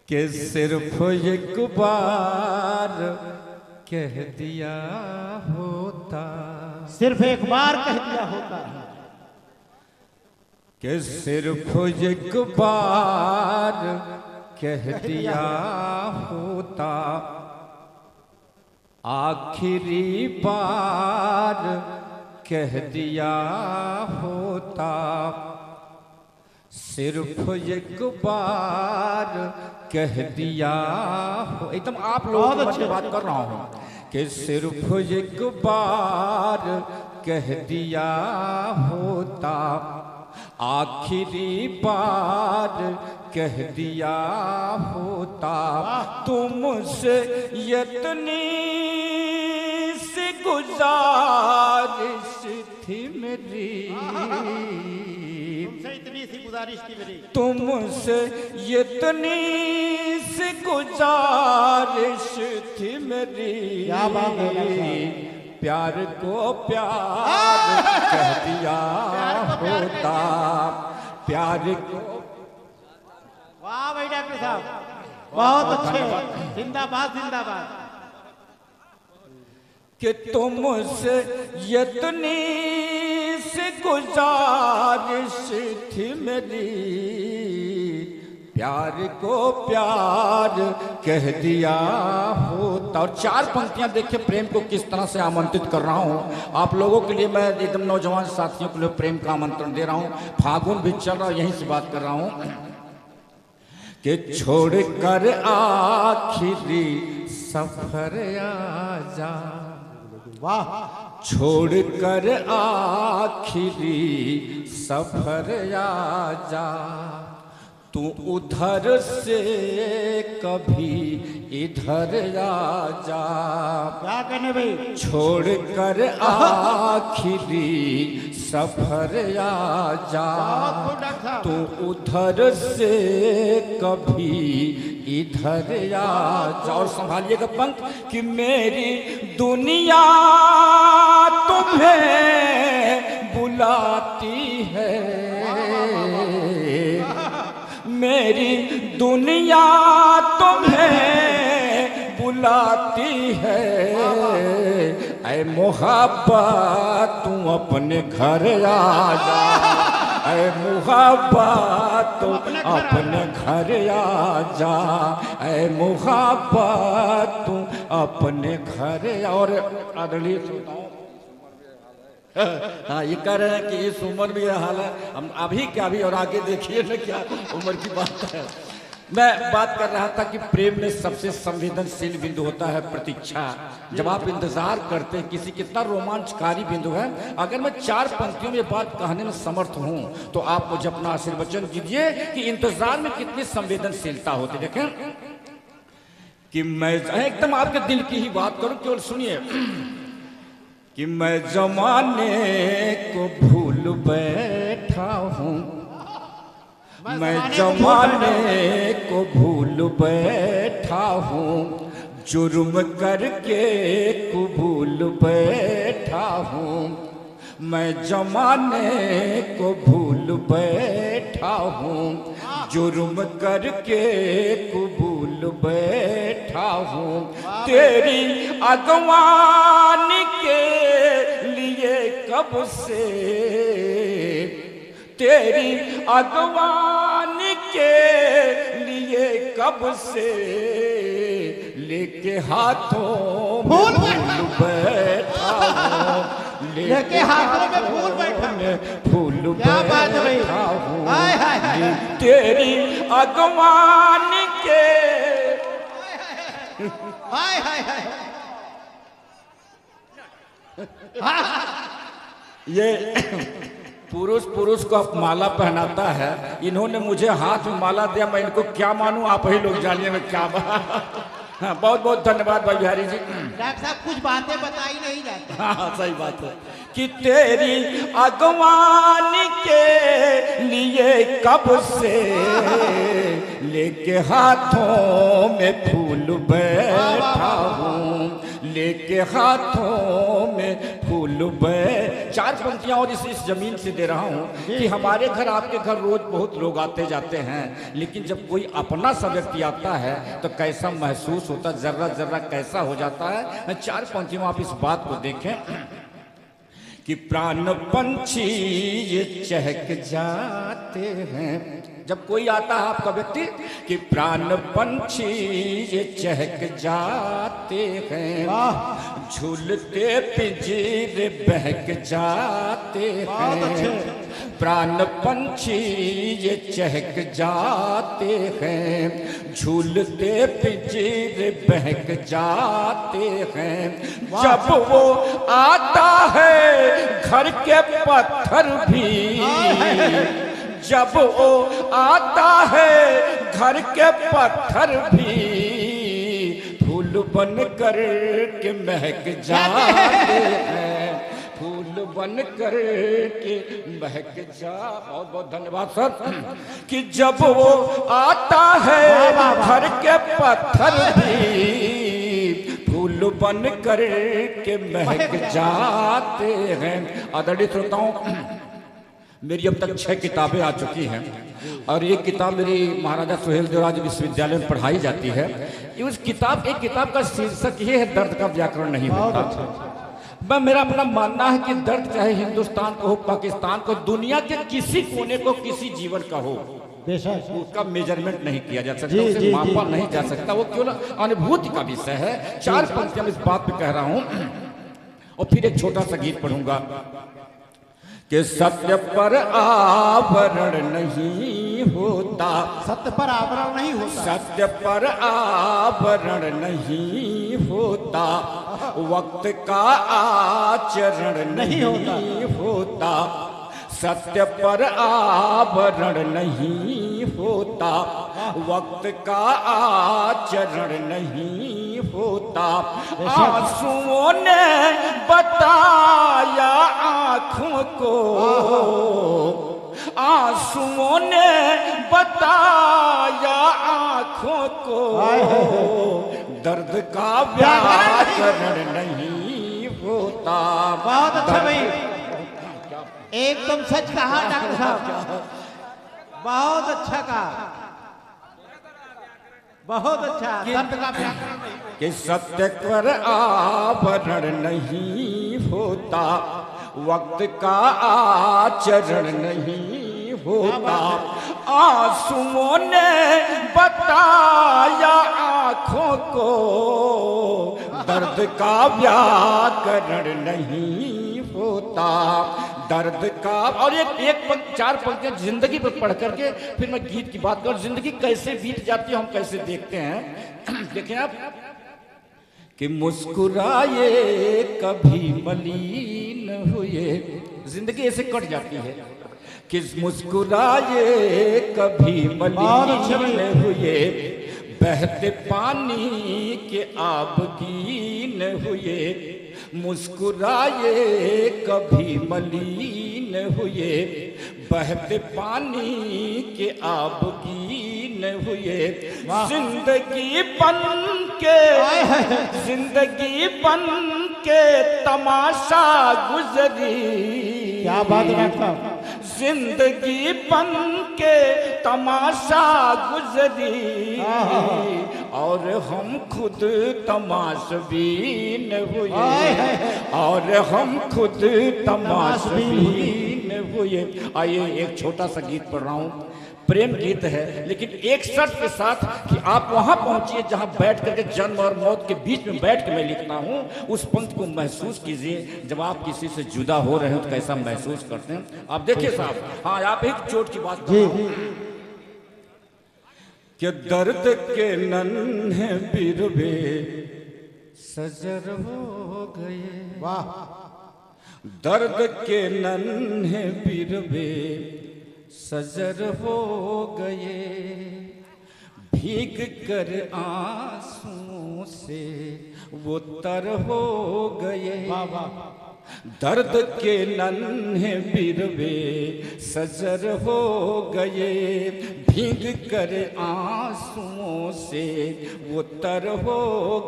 कि सिर्फ एक बार कह दिया होता, सिर्फ एक बार कह दिया होता, कि सिर्फ एक बार कह दिया होता, आखिरी बार कह दिया होता, सिर्फ एक बार कह दिया हो। एकदम आप लोगों से बात कर रहा हूं कि सिर्फ एक बार कह दिया होता, आखिरी बार कह दिया होता, तुमसे इतनी सी गुजारिश थी मेरी, इतनी सी गुजारिश थी मेरी, तुमसे इतनी सी गुजारिश थी मेरी, क्या बात है, प्यार को प्यार कह दिया होता, प्यार को। वाह भाई डॉक्टर साहब, बहुत अच्छे, जिंदाबाद जिंदाबाद। कि तुमसे इतनी सी गुजारिश थी मेरी, प्यार को प्यार कह दिया होता। और चार पंक्तियां देखिए प्रेम को किस तरह से आमंत्रित कर रहा हूं आप लोगों के लिए। मैं एकदम नौजवान साथियों के लिए प्रेम का आमंत्रण दे रहा हूं। फागुन भी चल रहा, यहीं से बात कर रहा हूं कि छोड़ कर आखिरी सफर आजा, वाह, छोड़ कर आखिरी सफर आजा, तू उधर से कभी इधर आजा, क्या कहने भाई, छोड़ कर आखिरी सफर आजा, तू उधर से कभी इधर आजा। और संभालिएगा पंख कि मेरी दुनिया तुम्हें बुलाती है, मेरी दुनिया तुम्हें बुलाती है, ऐ मोहब्बत तू अपने घर आ जा, ऐ मोहब्बत तू अपने घर आ जा, ऐ मोहब्बत तू अपने घर। और आदरणीय श्रोताओं, हाँ ये कह रहे हैं कि इस उम्र में यह हाल है, हम अभी क्या भी और आगे देखिए ना क्या उम्र की बात है। मैं बात कर रहा था कि प्रेम में सबसे संवेदनशील बिंदु होता है प्रतीक्षा। जब आप इंतजार करते हैं किसी, कितना रोमांचकारी बिंदु है। अगर मैं चार पंक्तियों में बात कहने में समर्थ हूं तो आप मुझे अपना आशीर्वचन दीजिए कि इंतजार में कितनी संवेदनशीलता होती। देखें कि मैं एकदम आपके दिल की ही बात करूं, केवल सुनिए कि मैं जमाने को भूल बैठा हूँ, मैं जमाने को भूल बैठा हूँ, जुर्म करके कबूल बैठा हूँ, मैं जमाने को भूल बैठा हूँ, जुर्म करके कबूल बैठा हूँ, तेरी अगवानी के लिए कब से, तेरी अगवानी के लिए कब से, लेके हाथों फूल बैठा हूँ, लेके हाथों में फूल बैठा फूल क्या बात है भाई, हाय हाय हाय, तेरी अगवानी के, हाय हाय हाय, ये पुरुष को आप माला पहनाता है, इन्होंने मुझे हाथ में माला दिया, मैं इनको क्या मानूं, आप ही लोग जानिए मैं क्या हाँ, बहुत बहुत धन्यवाद भाई बिहारी जी। डॉक्टर साहब कुछ बातें बताई नहीं जाती। हाँ सही बात है कि तेरी अगवानी के लिए कब से लेके हाथों में फूल बैठा हूँ, लेके हाथों में फूल चार पंक्तियां और इस जमीन से दे रहा हूँ कि हमारे घर आपके घर रोज बहुत लोग आते जाते हैं, लेकिन जब कोई अपना सा व्यक्ति आता है तो कैसा महसूस होता, जर्रा जर्रा कैसा हो जाता है। चार पंक्तियों में आप इस बात को देखें कि प्राण पंछी ये चहक जाते हैं। जब कोई आता है आपका व्यक्ति कि प्राण पंछी ये चहक जाते हैं, झूलते पिंजरे बहक जाते हैं। प्राण पंछी ये चहक जाते हैं, झूलते पिंजरे बहक जाते हैं। जब वो आता है घर के पत्थर भी, जब वो आता है घर के पत्थर भी फूल बन कर के महक जाते हैं, फूल बन कर के महक जा। बहुत बहुत धन्यवाद सर। कि जब वो आता है घर के पत्थर भी फूल बन कर के महक जाते हैं। आदरणीय श्रोताओं, मेरी अब तक 6 किताबें आ चुकी हैं और ये किताब मेरी महाराजा सुहेल देवराज विश्वविद्यालय में पढ़ाई जाती है। उस किताब, एक किताब का शीर्षक ये है, दर्द का व्याकरण नहीं होता। मैं, मेरा अपना मानना है कि दर्द चाहे हिंदुस्तान को हो, पाकिस्तान को, दुनिया के किसी कोने को, किसी जीवन का हो, उसका मेजरमेंट नहीं किया जा सकता, उसे मापा नहीं जा सकता। वो केवल अनुभूति का विषय है। 4 पंक्तियां इस बात पे कह रहा हूं और फिर एक छोटा सा गीत पढ़ूंगा कि सत्य पर आवरण नहीं होता, सत्य पर आवरण नहीं होता, सत्य पर आवरण नहीं होता, वक्त का आचरण नहीं होता, सत्य पर आवरण नहीं होता, वक्त का आचरण नहीं होता। आंसुओं ने बताया आँखों को, आंसुओं ने बताया आँखों को, दर्द का व्याकरण नहीं होता। बहुत अच्छा भाई, एकदम सच कहा डॉक्टर साहब, बहुत अच्छा कहा, बहुत अच्छा। दर्द का व्याकरण नहीं कि सत्य पर आवरण नहीं होता, वक्त का आचरण नहीं होता, आंसुओं ने बताया आँखों को, दर्द का व्याकरण नहीं होता, दर्द का। और एक 4 पंक्तियां जिंदगी पर पढ़ करके फिर मैं गीत की बात करूं। जिंदगी कैसे बीत जाती है, हम कैसे देखते हैं। देखें आप कि मुस्कुराए कभी मलिन हुए, जिंदगी ऐसे कट जाती है कि मुस्कुराए कभी मलिन हुए, बहते पानी के आबगीन हुए, मुस्कुराए कभी मलिन हुए, बहते पानी के आबगीन हुए, जिंदगी बन के, जिंदगी बन के तमाशा गुजरी। क्या बात है डॉक्टर साहब, जिंदगी बन के तमाशा गुजरी और हम खुद तमाशबीन हुए, और हम खुद तमाशबीन हुए। आइए एक छोटा सा गीत पढ़ रहा हूँ, प्रेम गीत है, लेकिन एक शर्त के साथ कि आप वहां पहुंचिए जहां बैठ करके जन्म और मौत के बीच में बैठ के मैं लिखता हूं। उस पंक्ति को महसूस कीजिए, जब आप किसी से जुदा हो रहे हो तो कैसा महसूस करते हैं। आप देखिए साहब, हाँ आप एक चोट की बात कि दर्द के नन्हे बिरबे सजर हो गए, वाह, दर्द के नन्हे बिरबे सजर हो गए, भीग कर आंसुओं से वो तर हो गए, दर्द के नन्हे बिरवे सजर हो गए, भीग कर आंसुओं से वो तर हो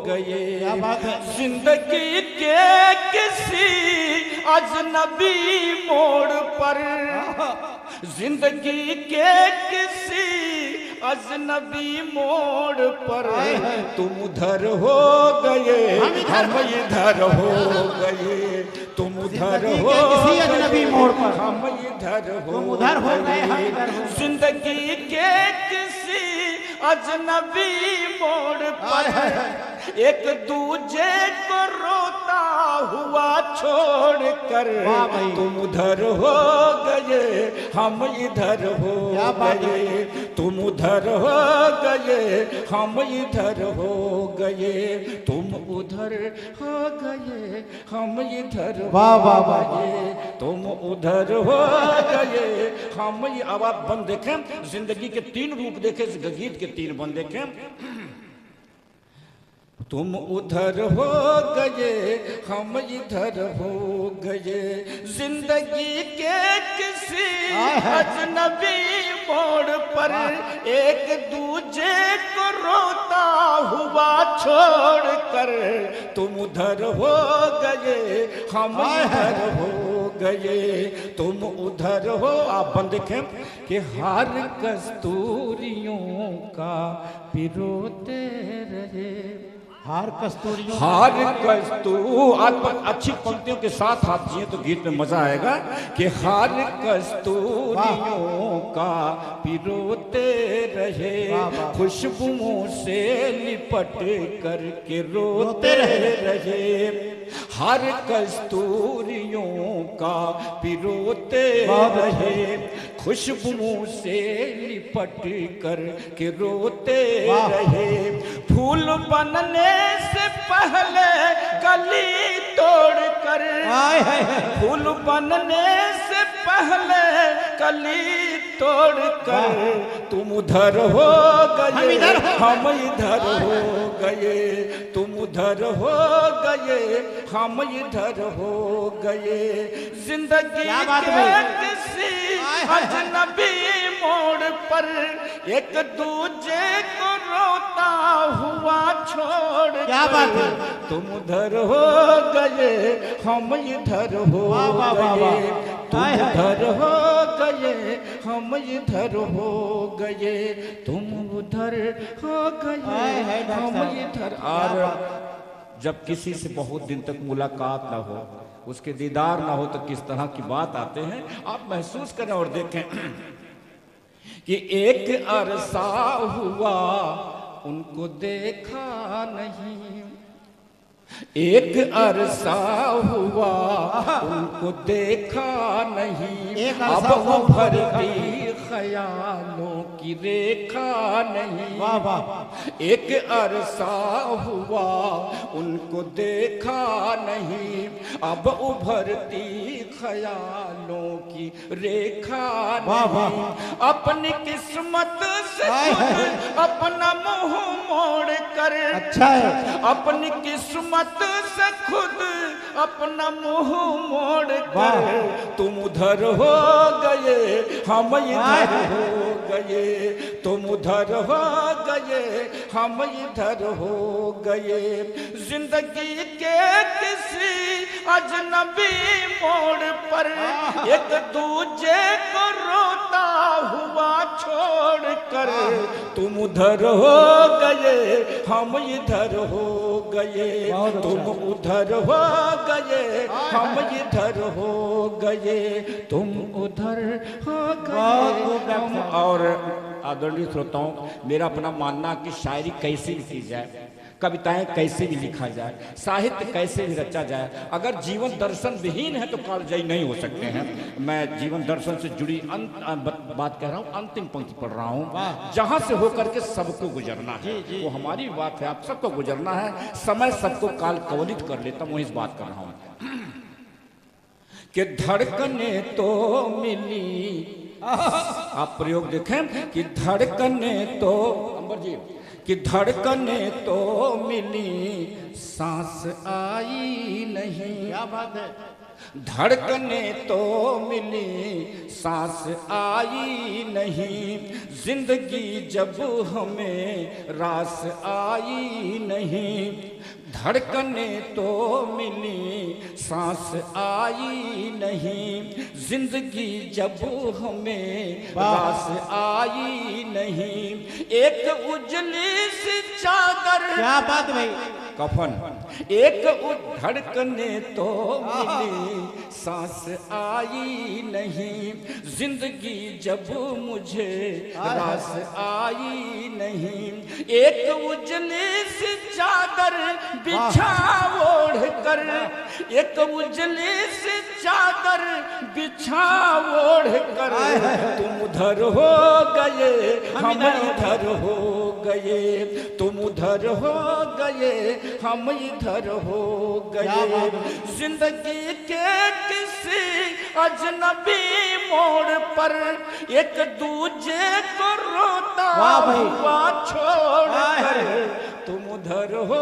गए। जिंदगी के किसी अजनबी मोड़ पर, जिंदगी के किसी अजनबी मोड़ पर तुम उधर हो गए, हम इधर हो गए। तुम उधर हो किसी अजनबी मोड़ पर, हम इधर हो उधर हो गए। जिंदगी के किसी अजनबी मोड़ पर एक दूजे को रोता हुआ छोड़ कर तुम उधर हो गए, हम इधर हो गए। तुम उधर हो गए, हम इधर हो गए। तुम उधर हो गए, हम इधर हो गए। तुम उधर हो गए, हम। अब आप बंद देखें, जिंदगी के 3 रूप देखें, गीत के 3 बंद देखें। तुम उधर हो गए, हम इधर हो गए। जिंदगी के किसी अजनबी मोड़ पर एक दूजे को रोता हुआ छोड़ कर तुम उधर हो गए, हम इधर हो गए। तुम उधर हो। आप बंद देखें कि हर कस्तूरियों का पिरोते रहे, हार कस्तूरियों, हार अच्छी पंक्तियों के साथ आप जिए तो गीत में मजा आएगा कि हार कस्तूरियों का पिरोते रहे, खुशबुओं से लिपट करके रोते रहे। हर कस्तूरियों का पिरोते रहे, खुशबुओं से लिपट कर के रोते रहे। फूल बनने से पहले कली तोड़ कर, फूल बनने से पहले कली तोड़ कर तुम उधर हो गए, हम इधर हो गए। तुम उधर हो गए, हम इधर हो गए। जिंदगी के किसी अजनबी मोड़ पर एक दूजे को रोता हुआ छोड़ कर तुम उधर हो गए, हम इधर हो गए। तुम उधर हो गए, हम इधर हो गए। तुम उधर हो गए, हम इधर। और जब किसी से बहुत दिन तक मुलाकात ना हो, उसके दीदार ना हो, तो किस तरह की बात आते हैं आप महसूस करें और देखें कि एक अरसा हुआ उनको देखा नहीं, एक अरसा हुआ उनको देखा नहीं। अब उभरती ख्यालों की रेखा नहीं। एक अरसा हुआ उनको देखा नहीं, अब उभरती ख्यालों की रेखा नहीं। अपनी किस्मत से अपना मुंह मोड़ कर, अच्छा है, अपनी किस्मत से खुद अपना मुंह मोड़ कर तुम उधर हो गए, हम इधर हो गए। तुम उधर हो गए, हम इधर हो गए। जिंदगी के किसी अजनबी मोड़ पर एक दूजे को रोता हुआ छोड़ कर तुम उधर हो गए, हम इधर हो गए। तुम उधर हो गए, हम इधर हो गए। तुम उधर हो गए। और आदरणीय श्रोताओं, मेरा अपना मानना कि शायरी कैसे लिखी जाए, कविताएं कैसे भी लिखा जाए, साहित्य कैसे भी रचा जाए, अगर जीवन दर्शन विहीन है तो कालजयी नहीं हो सकते हैं। मैं जीवन दर्शन से जुड़ी बात कह रहा हूँ, अंतिम पंक्ति पढ़ रहा हूँ। जहां से होकर के सबको गुजरना है, वो हमारी बात है, आप सबको गुजरना है। समय सबको काल कवलित कर लेता, मैं इस बात कर रहा हूँ कि धड़कने तो मिली। आप प्रयोग देखें कि धड़कने तो, अंबर जी, कि धड़कने तो मिली, सांस आई नहीं। क्या बात है। धड़कने तो मिली सांस आई नहीं, जिंदगी जब हमें रास आई नहीं। धड़कने तो मिली सांस आई नहीं, जिंदगी जब हमें रास आई नहीं। एक उजली सी चादर, क्या बात भाई, कफन, एक धड़कने तो मिली सांस आई नहीं, जिंदगी जब मुझे रास आई नहीं। एक उजली सी चादर बिछा ओढ़ कर, एक उजली सी चादर बिछा ओढ़ कर, तुम उधर हो गए हम इधर हो गए, तुम उधर हो गए हम इधर हो गए। जिंदगी के किसी अजनबी मोड़ पर एक दूजे को रोता हुआ छोड़ कर, तुम उधर हो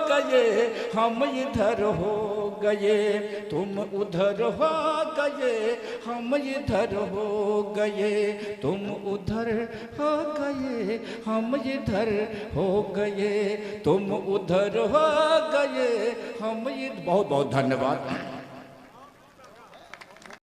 गए हम इधर हो गए, तुम उधर हो गए हम इधर हो गए, तुम उधर हो गए हम इधर हो गए, तुम उधर हो गए हम इधर। बहुत बहुत धन्यवाद।